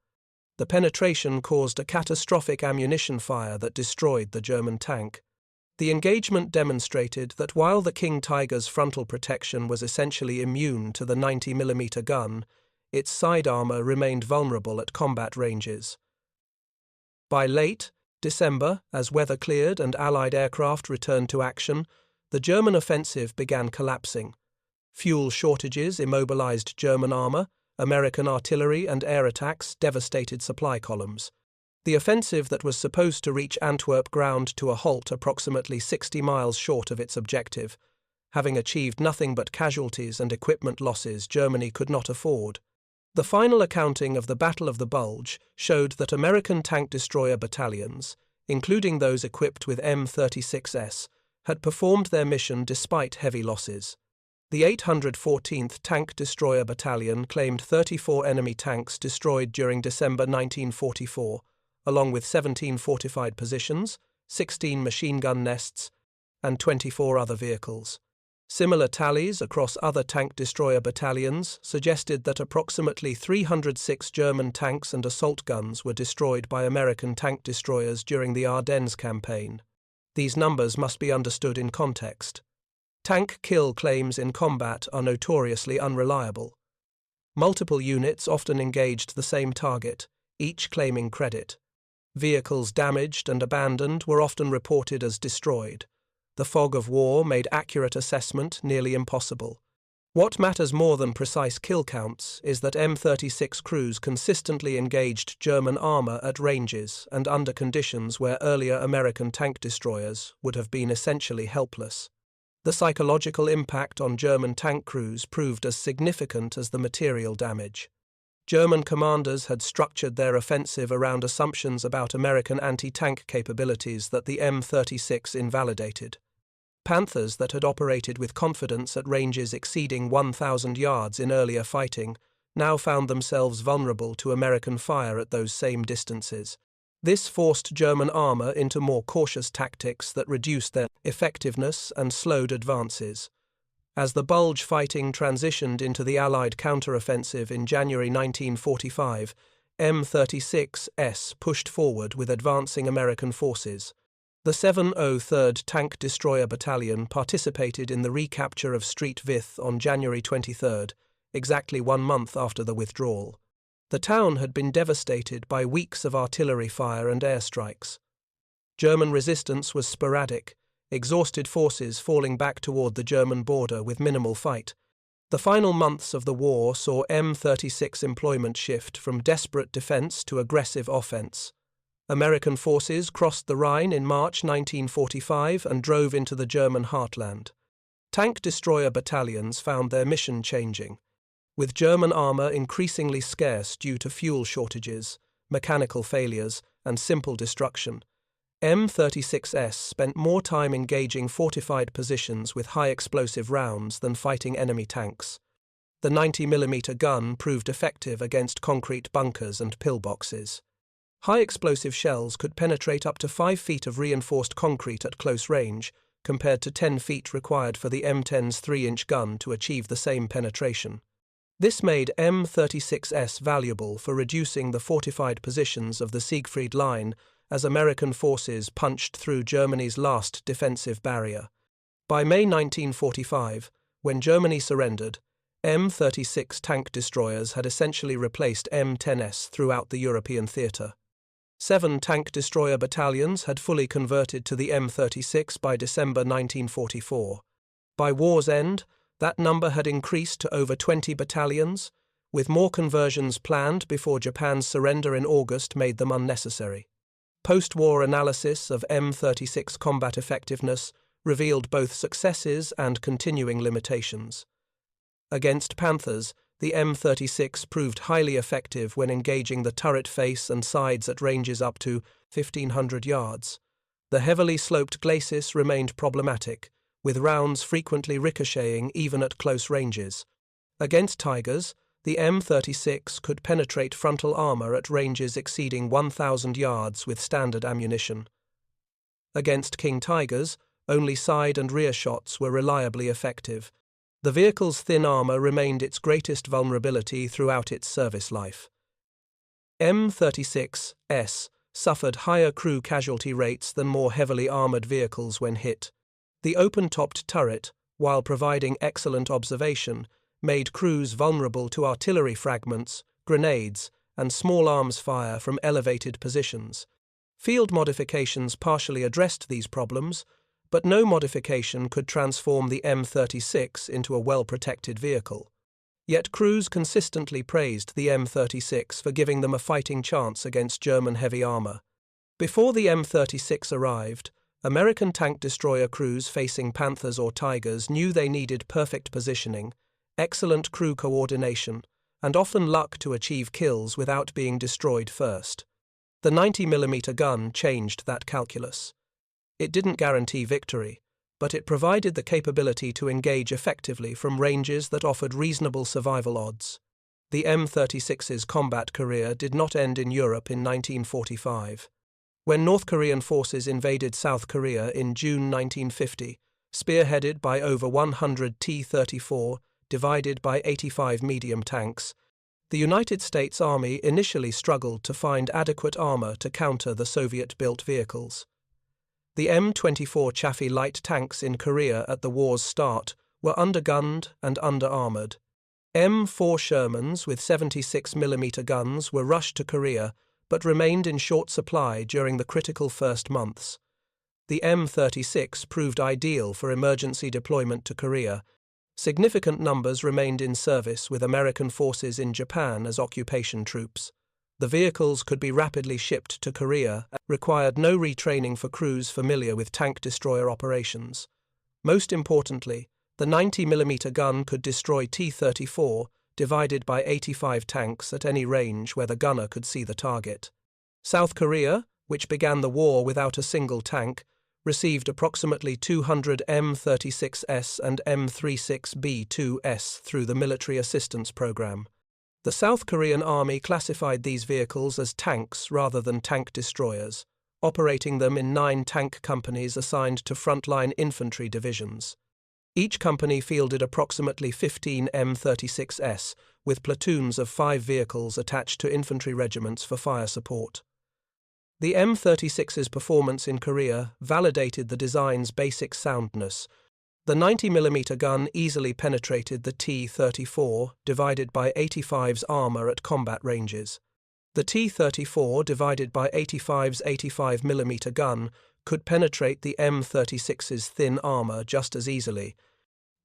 The penetration caused a catastrophic ammunition fire that destroyed the German tank. The engagement demonstrated that while the King Tiger's frontal protection was essentially immune to the 90mm gun, its side armour remained vulnerable at combat ranges. By late December, as weather cleared and Allied aircraft returned to action, the German offensive began collapsing. Fuel shortages immobilized German armour, American artillery and air attacks devastated supply columns. The offensive that was supposed to reach Antwerp ground to a halt approximately 60 miles short of its objective. Having achieved nothing but casualties and equipment losses Germany could not afford. The final accounting of the Battle of the Bulge showed that American tank destroyer battalions, including those equipped with M36s, had performed their mission despite heavy losses. The 814th Tank Destroyer Battalion claimed 34 enemy tanks destroyed during December 1944, along with 17 fortified positions, 16 machine gun nests, and 24 other vehicles. Similar tallies across other tank destroyer battalions suggested that approximately 306 German tanks and assault guns were destroyed by American tank destroyers during the Ardennes campaign. These numbers must be understood in context. Tank kill claims in combat are notoriously unreliable. Multiple units often engaged the same target, each claiming credit. Vehicles damaged and abandoned were often reported as destroyed. The fog of war made accurate assessment nearly impossible. What matters more than precise kill counts is that M36 crews consistently engaged German armour at ranges and under conditions where earlier American tank destroyers would have been essentially helpless. The psychological impact on German tank crews proved as significant as the material damage. German commanders had structured their offensive around assumptions about American anti-tank capabilities that the M36 invalidated. Panthers that had operated with confidence at ranges exceeding 1,000 yards in earlier fighting now found themselves vulnerable to American fire at those same distances. This forced German armor into more cautious tactics that reduced their effectiveness and slowed advances. As the Bulge fighting transitioned into the Allied counteroffensive in January 1945, M36s pushed forward with advancing American forces. The 703rd Tank Destroyer Battalion participated in the recapture of Street Vith on January 23, exactly 1 month after the withdrawal. The town had been devastated by weeks of artillery fire and airstrikes. German resistance was sporadic, exhausted forces falling back toward the German border with minimal fight. The final months of the war saw M36 employment shift from desperate defense to aggressive offense. American forces crossed the Rhine in March 1945 and drove into the German heartland. Tank destroyer battalions found their mission changing. With German armor increasingly scarce due to fuel shortages, mechanical failures, and simple destruction, M36s spent more time engaging fortified positions with high explosive rounds than fighting enemy tanks. The 90mm gun proved effective against concrete bunkers and pillboxes. High explosive shells could penetrate up to 5 feet of reinforced concrete at close range, compared to 10 feet required for the M10's 3-inch gun to achieve the same penetration. This made M36s valuable for reducing the fortified positions of the Siegfried Line as American forces punched through Germany's last defensive barrier. By May 1945, when Germany surrendered, M36 tank destroyers had essentially replaced M10s throughout the European theatre. 7 tank destroyer battalions had fully converted to the M36 by December 1944. By war's end, that number had increased to over 20 battalions, with more conversions planned before Japan's surrender in August made them unnecessary. Post-war analysis of M36 combat effectiveness revealed both successes and continuing limitations. Against Panthers, the M36 proved highly effective when engaging the turret face and sides at ranges up to 1,500 yards. The heavily sloped glacis remained problematic, with rounds frequently ricocheting even at close ranges. Against Tigers, the M36 could penetrate frontal armor at ranges exceeding 1,000 yards with standard ammunition. Against King Tigers, only side and rear shots were reliably effective. The vehicle's thin armor remained its greatest vulnerability throughout its service life. M36s suffered higher crew casualty rates than more heavily armored vehicles when hit. The open-topped turret, while providing excellent observation, made crews vulnerable to artillery fragments, grenades, and small arms fire from elevated positions. Field modifications partially addressed these problems, but no modification could transform the M36 into a well-protected vehicle. Yet crews consistently praised the M36 for giving them a fighting chance against German heavy armor. Before the M36 arrived, American tank destroyer crews facing Panthers or Tigers knew they needed perfect positioning, excellent crew coordination, and often luck to achieve kills without being destroyed first. The 90mm gun changed that calculus. It didn't guarantee victory, but it provided the capability to engage effectively from ranges that offered reasonable survival odds. The M36's combat career did not end in Europe in 1945. When North Korean forces invaded South Korea in June 1950, spearheaded by over 100 T-34, divided by 85 medium tanks, the United States Army initially struggled to find adequate armor to counter the Soviet-built vehicles. The M24 Chaffee light tanks in Korea at the war's start were undergunned and under-armored. M4 Shermans with 76mm guns were rushed to Korea, but remained in short supply during the critical first months. The M36 proved ideal for emergency deployment to Korea. Significant numbers remained in service with American forces in Japan as occupation troops. The vehicles could be rapidly shipped to Korea and required no retraining for crews familiar with tank destroyer operations. Most importantly, the 90mm gun could destroy T-34, divided by 85 tanks at any range where the gunner could see the target. South Korea, which began the war without a single tank, received approximately 200 M36S and M36B2S through the Military Assistance Program. The South Korean Army classified these vehicles as tanks rather than tank destroyers, operating them in 9 tank companies assigned to frontline infantry divisions. Each company fielded approximately 15 M36S, with platoons of 5 vehicles attached to infantry regiments for fire support. The M36's performance in Korea validated the design's basic soundness. The 90mm gun easily penetrated the T-34 divided by 85's armor at combat ranges. The T-34 divided by 85's 85mm gun could penetrate the M36's thin armor just as easily,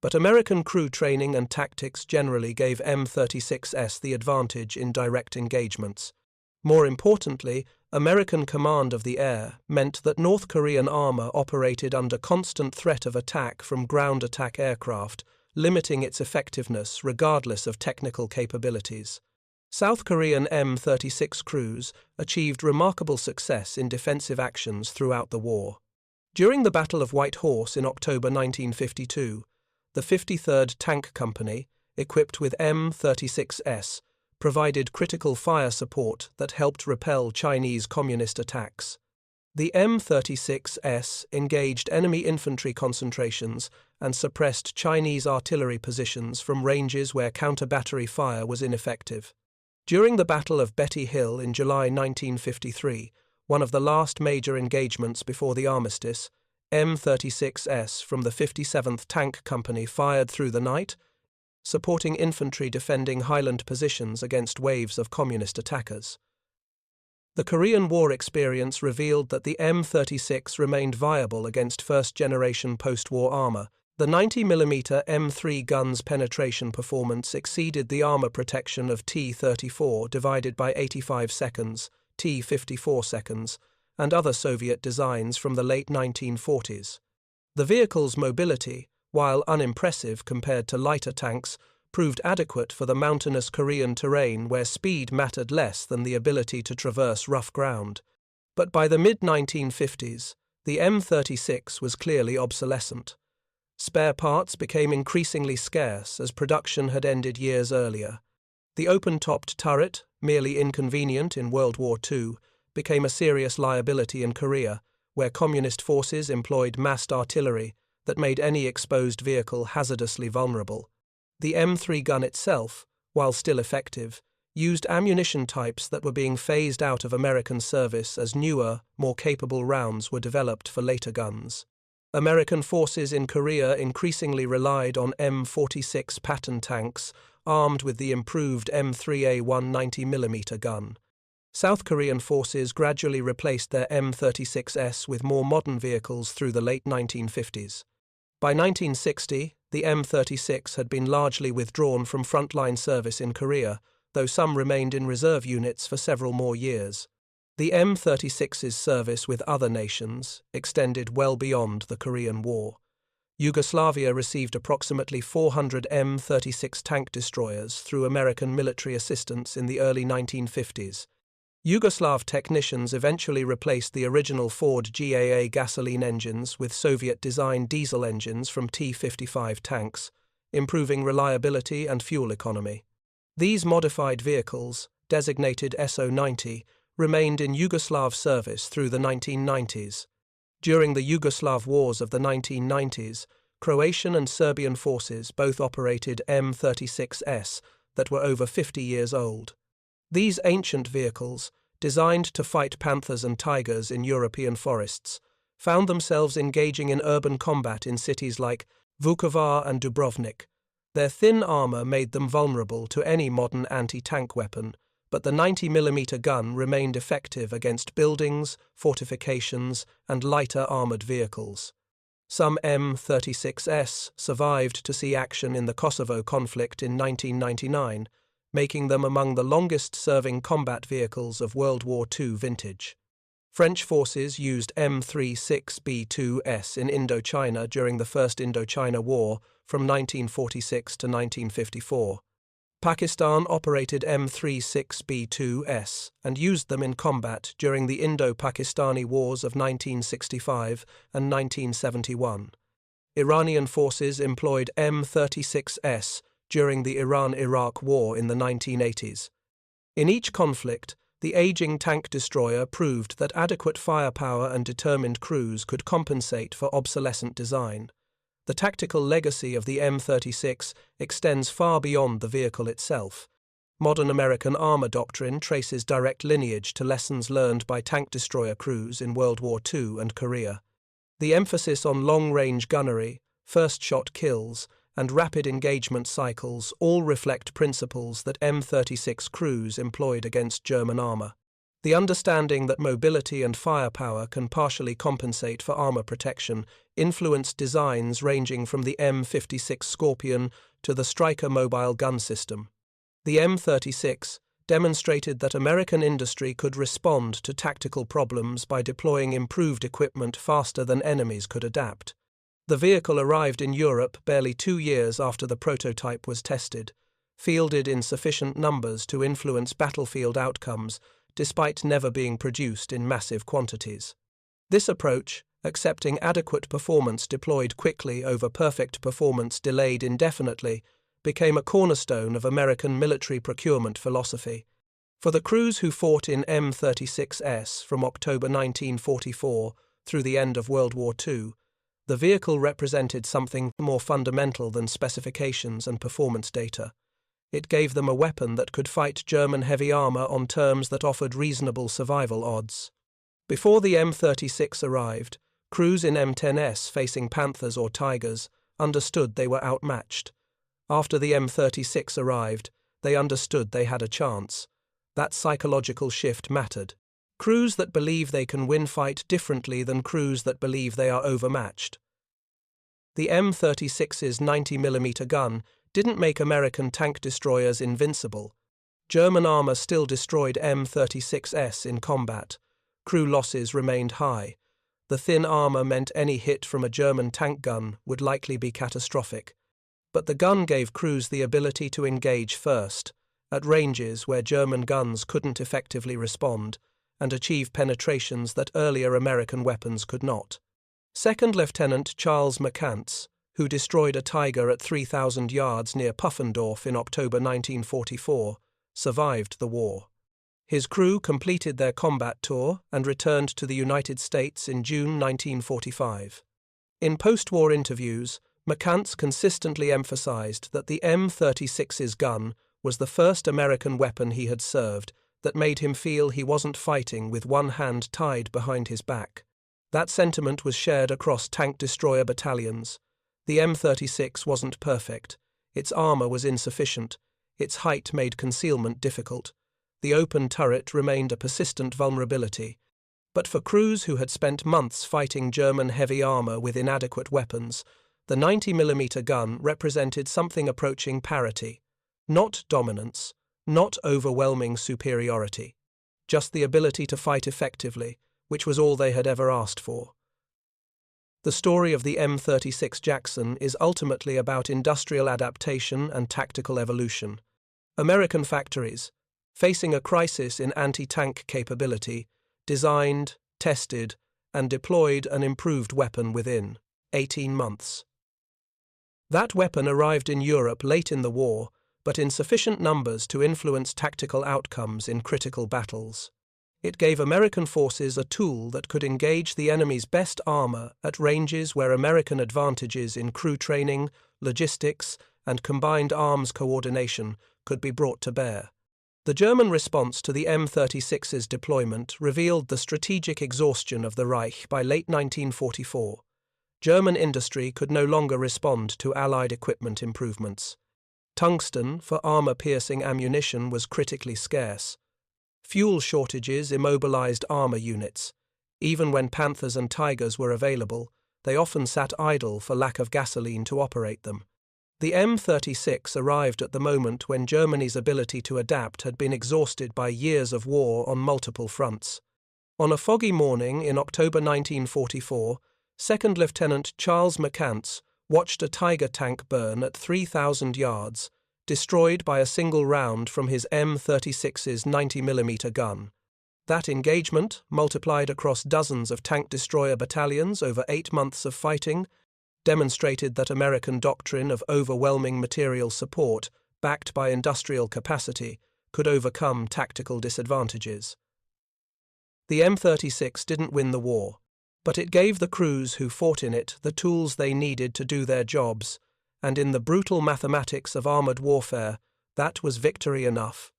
but American crew training and tactics generally gave M36S the advantage in direct engagements. More importantly, American command of the air meant that North Korean armor operated under constant threat of attack from ground attack aircraft, limiting its effectiveness regardless of technical capabilities. South Korean M36 crews achieved remarkable success in defensive actions throughout the war. During the Battle of White Horse in October 1952, the 53rd Tank Company, equipped with M36S, provided critical fire support that helped repel Chinese communist attacks. The M36S engaged enemy infantry concentrations and suppressed Chinese artillery positions from ranges where counter-battery fire was ineffective. During the Battle of Betty Hill in July 1953, one of the last major engagements before the armistice, M36S from the 57th Tank Company fired through the night, supporting infantry defending highland positions against waves of communist attackers. The Korean War experience revealed that the M36 remained viable against first-generation post-war armor. The 90mm M3 gun's penetration performance exceeded the armor protection of T-34 divided by 85 seconds, T-54 seconds, and other Soviet designs from the late 1940s. The vehicle's mobility, while unimpressive compared to lighter tanks, proved adequate for the mountainous Korean terrain where speed mattered less than the ability to traverse rough ground. But by the mid-1950s, the M36 was clearly obsolescent. Spare parts became increasingly scarce as production had ended years earlier. The open-topped turret, merely inconvenient in World War II, became a serious liability in Korea, where communist forces employed massed artillery that made any exposed vehicle hazardously vulnerable. The M3 gun itself, while still effective, used ammunition types that were being phased out of American service as newer, more capable rounds were developed for later guns. American forces in Korea increasingly relied on M46 Patton tanks, armed with the improved M3A1 90mm gun. South Korean forces gradually replaced their M36S with more modern vehicles through the late 1950s. By 1960, the M36 had been largely withdrawn from frontline service in Korea, though some remained in reserve units for several more years. The M36's service with other nations extended well beyond the Korean War. Yugoslavia received approximately 400 M36 tank destroyers through American military assistance in the early 1950s. Yugoslav technicians eventually replaced the original Ford GAA gasoline engines with Soviet-designed diesel engines from T-55 tanks, improving reliability and fuel economy. These modified vehicles, designated SO-90, remained in Yugoslav service through the 1990s. During the Yugoslav wars of the 1990s, Croatian and Serbian forces both operated M36S that were over 50 years old. These ancient vehicles, designed to fight panthers and tigers in European forests, found themselves engaging in urban combat in cities like Vukovar and Dubrovnik. Their thin armor made them vulnerable to any modern anti-tank weapon, but the 90mm gun remained effective against buildings, fortifications, and lighter armored vehicles. Some M36S survived to see action in the Kosovo conflict in 1999, making them among the longest-serving combat vehicles of World War II vintage. French forces used M36B2S in Indochina during the First Indochina War from 1946 to 1954. Pakistan operated M36B2S and used them in combat during the Indo-Pakistani Wars of 1965 and 1971. Iranian forces employed M36S during the Iran-Iraq War in the 1980s. In each conflict, the aging tank destroyer proved that adequate firepower and determined crews could compensate for obsolescent design. The tactical legacy of the M36 extends far beyond the vehicle itself. Modern American armor doctrine traces direct lineage to lessons learned by tank destroyer crews in World War II and Korea. The emphasis on long-range gunnery, first-shot kills, and rapid engagement cycles all reflect principles that M36 crews employed against German armor. The understanding that mobility and firepower can partially compensate for armor protection influenced designs ranging from the M56 Scorpion to the Striker mobile gun system. The M36 demonstrated that American industry could respond to tactical problems by deploying improved equipment faster than enemies could adapt. The vehicle arrived in Europe barely 2 years after the prototype was tested, fielded in sufficient numbers to influence battlefield outcomes, despite never being produced in massive quantities. This approach, accepting adequate performance deployed quickly over perfect performance delayed indefinitely, became a cornerstone of American military procurement philosophy. For the crews who fought in M36S from October 1944 through the end of World War II, the vehicle represented something more fundamental than specifications and performance data. It gave them a weapon that could fight German heavy armor on terms that offered reasonable survival odds. Before the M36 arrived, crews in M10S facing Panthers or Tigers understood they were outmatched. After the M36 arrived, they understood they had a chance. That psychological shift mattered. Crews that believe they can win fight differently than crews that believe they are overmatched. The M36's 90mm gun didn't make American tank destroyers invincible. German armor still destroyed M36S in combat. Crew losses remained high. The thin armor meant any hit from a German tank gun would likely be catastrophic. But the gun gave crews the ability to engage first, at ranges where German guns couldn't effectively respond, and achieve penetrations that earlier American weapons could not. Second Lieutenant Charles McCants, who destroyed a Tiger at 3,000 yards near Puffendorf in October 1944, survived the war. His crew completed their combat tour and returned to the United States in June 1945. In post-war interviews, McCants consistently emphasized that the M36's gun was the first American weapon he had served that made him feel he wasn't fighting with one hand tied behind his back. That sentiment was shared across tank destroyer battalions. The M36 wasn't perfect. Its armor was insufficient. Its height made concealment difficult. The open turret remained a persistent vulnerability. But for crews who had spent months fighting German heavy armor with inadequate weapons, the 90mm gun represented something approaching parity. Not dominance, not overwhelming superiority. Just the ability to fight effectively, which was all they had ever asked for. The story of the M36 Jackson is ultimately about industrial adaptation and tactical evolution. American factories, facing a crisis in anti-tank capability, designed, tested, and deployed an improved weapon within 18 months. That weapon arrived in Europe late in the war, but in sufficient numbers to influence tactical outcomes in critical battles. It gave American forces a tool that could engage the enemy's best armor at ranges where American advantages in crew training, logistics, and combined arms coordination could be brought to bear. The German response to the M36's deployment revealed the strategic exhaustion of the Reich by late 1944. German industry could no longer respond to Allied equipment improvements. Tungsten for armor-piercing ammunition was critically scarce. Fuel shortages immobilized armor units. Even when Panthers and Tigers were available, they often sat idle for lack of gasoline to operate them. The M36 arrived at the moment when Germany's ability to adapt had been exhausted by years of war on multiple fronts. On a foggy morning in October 1944, Second Lieutenant Charles McCants watched a Tiger tank burn at 3,000 yards, destroyed by a single round from his M36's 90mm gun. That engagement, multiplied across dozens of Tank Destroyer battalions over 8 months of fighting, demonstrated that American doctrine of overwhelming material support, backed by industrial capacity, could overcome tactical disadvantages. The M36 didn't win the war, but it gave the crews who fought in it the tools they needed to do their jobs, and in the brutal mathematics of armored warfare, that was victory enough.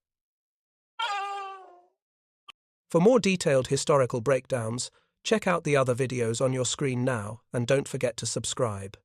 For more detailed historical breakdowns, check out the other videos on your screen now, and don't forget to subscribe.